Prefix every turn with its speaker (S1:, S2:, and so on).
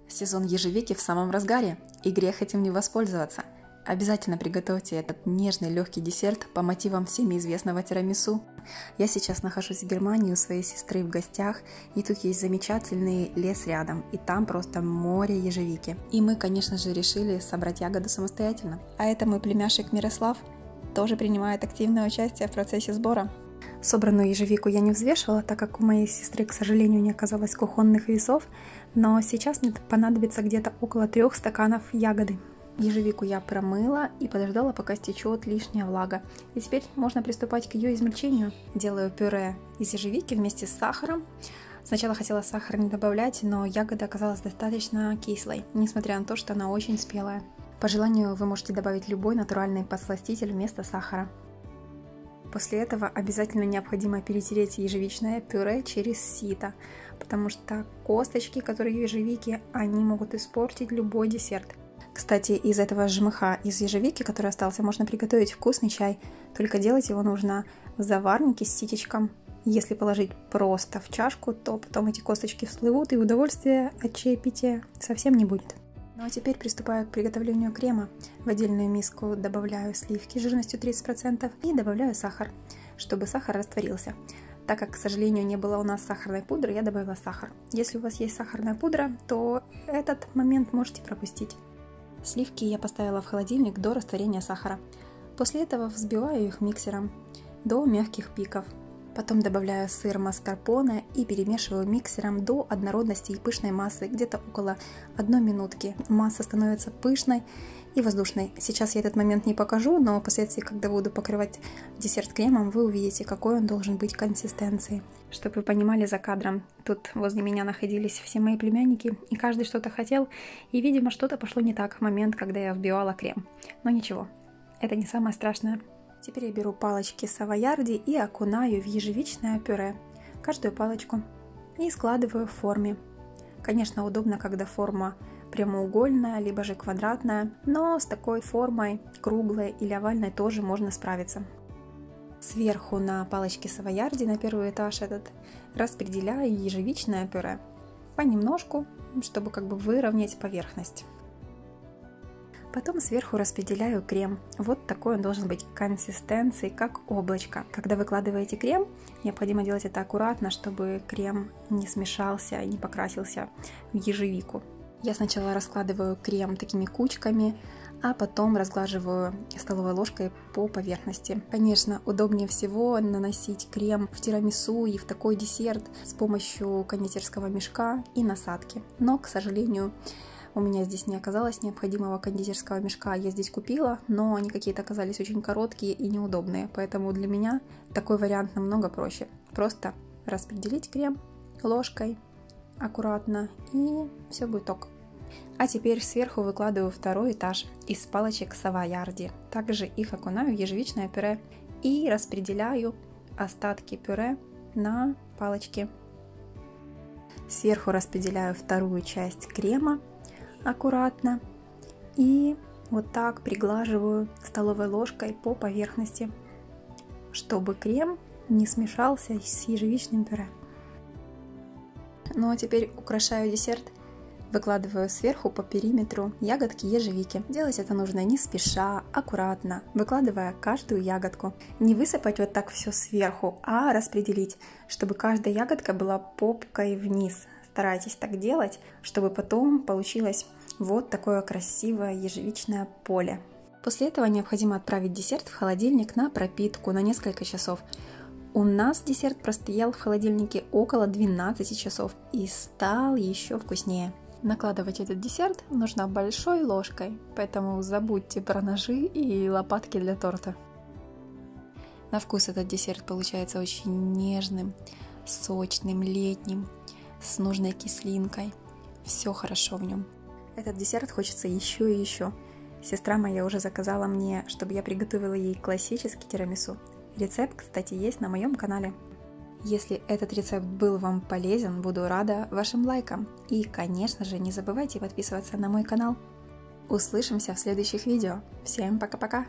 S1: Сезон ежевики в самом разгаре, и грех этим не воспользоваться. Обязательно приготовьте этот нежный легкий десерт по мотивам всеми известного тирамису. Я сейчас нахожусь в Германии у своей сестры в гостях, и тут есть замечательный лес рядом, и там просто море ежевики. И мы, конечно же, решили собрать ягоду самостоятельно. А это мой племяшек Мирослав тоже принимает активное участие в процессе сбора. Собранную ежевику я не взвешивала, так как у моей сестры, к сожалению, не оказалось кухонных весов, но сейчас мне понадобится где-то около 3 стаканов ягоды. Ежевику я промыла и подождала, пока стечет лишняя влага. И теперь можно приступать к ее измельчению. Делаю пюре из ежевики вместе с сахаром. Сначала хотела сахар не добавлять, но ягода оказалась достаточно кислой, несмотря на то, что она очень спелая. По желанию вы можете добавить любой натуральный подсластитель вместо сахара. После этого обязательно необходимо перетереть ежевичное пюре через сито, потому что косточки, которые в ежевике, они могут испортить любой десерт. Кстати, из этого жмыха из ежевики, который остался, можно приготовить вкусный чай, только делать его нужно в заварнике с ситечком. Если положить просто в чашку, то потом эти косточки всплывут, и удовольствия от чаепития совсем не будет. Ну а теперь приступаю к приготовлению крема. В отдельную миску добавляю сливки жирностью 30% и добавляю сахар, чтобы сахар растворился. Так как, к сожалению, не было у нас сахарной пудры, я добавила сахар. Если у вас есть сахарная пудра, то этот момент можете пропустить. Сливки я поставила в холодильник до растворения сахара. После этого взбиваю их миксером до мягких пиков. Потом добавляю сыр маскарпоне и перемешиваю миксером до однородности и пышной массы, где-то около 1 минутки. Масса становится пышной и воздушной. Сейчас я этот момент не покажу, но впоследствии, когда буду покрывать десерт кремом, вы увидите, какой он должен быть консистенции. Чтобы вы понимали, за кадром тут возле меня находились все мои племянники, и каждый что-то хотел, и, видимо, что-то пошло не так в момент, когда я взбивала крем. Но ничего, это не самое страшное. Теперь я беру палочки савоярди и окунаю в ежевичное пюре, каждую палочку, и складываю в форме. Конечно, удобно, когда форма прямоугольная, либо же квадратная, но с такой формой, круглой или овальной, тоже можно справиться. Сверху на палочке савоярди, на первый этаж этот, распределяю ежевичное пюре понемножку, чтобы как бы выровнять поверхность. Потом сверху распределяю крем. Вот такой он должен быть консистенции, как облачко. Когда выкладываете крем, необходимо делать это аккуратно, чтобы крем не смешался и не покрасился в ежевику. Я сначала раскладываю крем такими кучками, а потом разглаживаю столовой ложкой по поверхности. Конечно, удобнее всего наносить крем в тирамису и в такой десерт с помощью кондитерского мешка и насадки. Но, к сожалению, у меня здесь не оказалось необходимого кондитерского мешка. Я здесь купила, но они какие-то оказались очень короткие и неудобные. Поэтому для меня такой вариант намного проще. Просто распределить крем ложкой аккуратно, и все будет ок. А теперь сверху выкладываю второй этаж из палочек савоярди. Также их окунаю в ежевичное пюре и распределяю остатки пюре на палочки. Сверху распределяю вторую часть крема аккуратно и вот так приглаживаю столовой ложкой по поверхности, чтобы крем не смешался с ежевичным пюре. Ну а теперь украшаю десерт. Выкладываю сверху по периметру ягодки ежевики. Делать это нужно не спеша, аккуратно, выкладывая каждую ягодку. Не высыпать вот так все сверху, а распределить, чтобы каждая ягодка была попкой вниз. Старайтесь так делать, чтобы потом получилось вот такое красивое ежевичное поле. После этого необходимо отправить десерт в холодильник на пропитку на несколько часов. У нас десерт простоял в холодильнике около 12 часов и стал еще вкуснее. Накладывать этот десерт нужно большой ложкой, поэтому забудьте про ножи и лопатки для торта. На вкус этот десерт получается очень нежным, сочным, летним, с нужной кислинкой. Все хорошо в нем. Этот десерт хочется еще и еще. Сестра моя уже заказала мне, чтобы я приготовила ей классический тирамису. Рецепт, кстати, есть на моем канале. Если этот рецепт был вам полезен, буду рада вашим лайкам. И, конечно же, не забывайте подписываться на мой канал. Услышимся в следующих видео. Всем пока-пока!